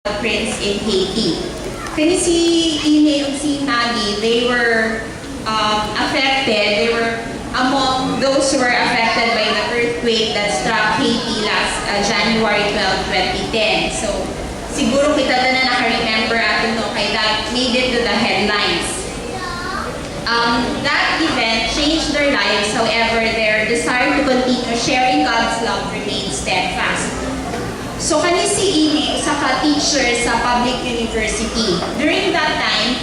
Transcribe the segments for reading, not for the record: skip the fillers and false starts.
prince in Haiti. Kani si Ine ug si Maggie, they were affected. They were among those who were affected by the earthquake that struck Haiti last January 12, 2010. So, siguro kita na naka-remember atin no, kay that made it to the headlines. That event changed their lives, however, their desire to continue sharing God's love remained steadfast. So, kani si Ine, isa ka teacher sa public university. During that time,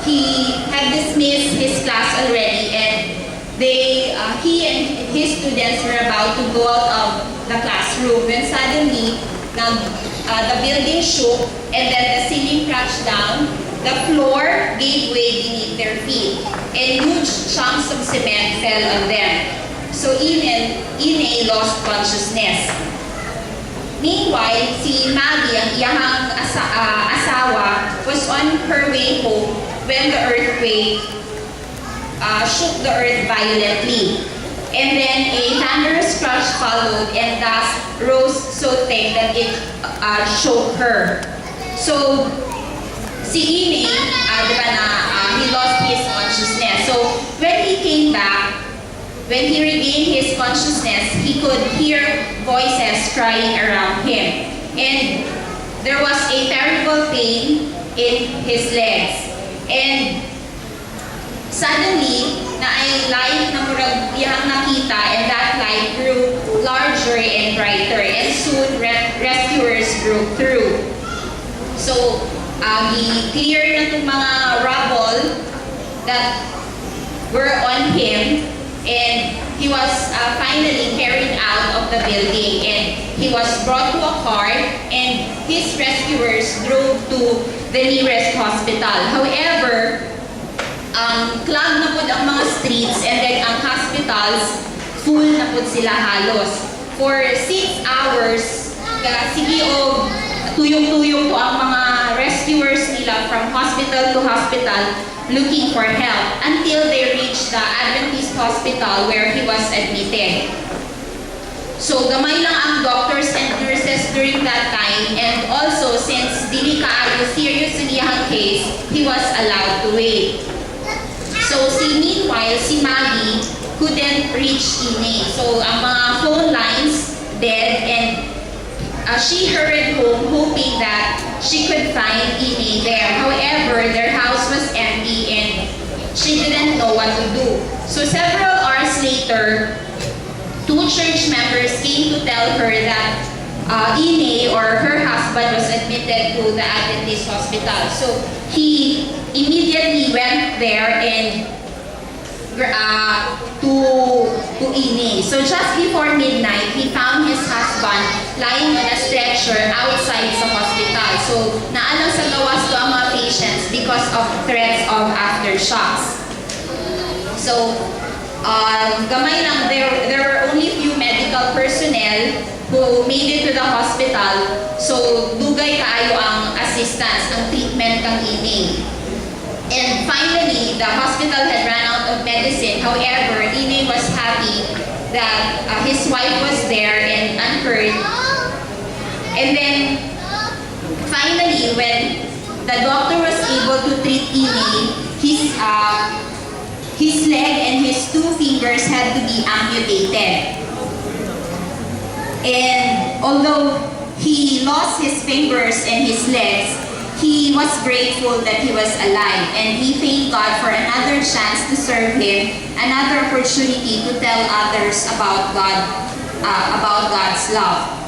he had dismissed his class already, and he and his students were about to go out of the classroom when suddenly, the building shook, and then the ceiling crashed down. The floor gave way beneath their feet, and huge chunks of cement fell on them. So Ine lost consciousness. Meanwhile, si Maggie, ang iyang asawa, was on her way home when the earthquake shook the earth violently. And then a thunderous crash followed, and dust rose so thick that it choked her. So, si Ine, he lost his consciousness. So, when he came back, when he regained his consciousness, he could hear voices crying around him. And there was a terrible pain in his legs. And suddenly, na ay light na murag iyang nakita, and that light grew larger and brighter. And soon, rescuers broke through. So, i-clear na itong mga rubble that were on him, and he was finally carried out of the building, and he was brought to a car, and his rescuers drove to the nearest hospital. However, clogged na po ang mga streets, and then ang hospitals, full na po sila halos. For 6 hours, sige o tuyong-tuyong po ang mga rescuers nila from hospital to hospital looking for help until they reached the Adventist hospital where he was admitted. So, gamay lang ang doctors and nurses during that time, and also since dili kaayo serious in iyang case, he was allowed to wait. So, meanwhile, si Maggie couldn't reach Ine. So, ang mga phone lines dead, and she hurried home hoping that she could find Ine there. However, their house was empty and she didn't know what to do. So several hours later, 2 church members came to tell her that Ine or her husband was admitted to the Adventist hospital. So he immediately went there and to Ine. So just before midnight, he found his husband lying on a stretcher outside sa hospital. So naano sa gawas to ang mga patients because of threats of aftershocks. So gamay lang, there were only few medical personnel who made it to the hospital. So dugay kaayo ang assistance, ang treatment kang Ine. And finally, the hospital had run out of medicine. However, Ine was happy that his wife was there and unhurt. And then, finally, when the doctor was able to treat Ine, his leg and his 2 fingers had to be amputated. And although he lost his fingers and his legs, he was grateful that he was alive, and he thanked God for another chance to serve Him, another opportunity to tell others about God's love.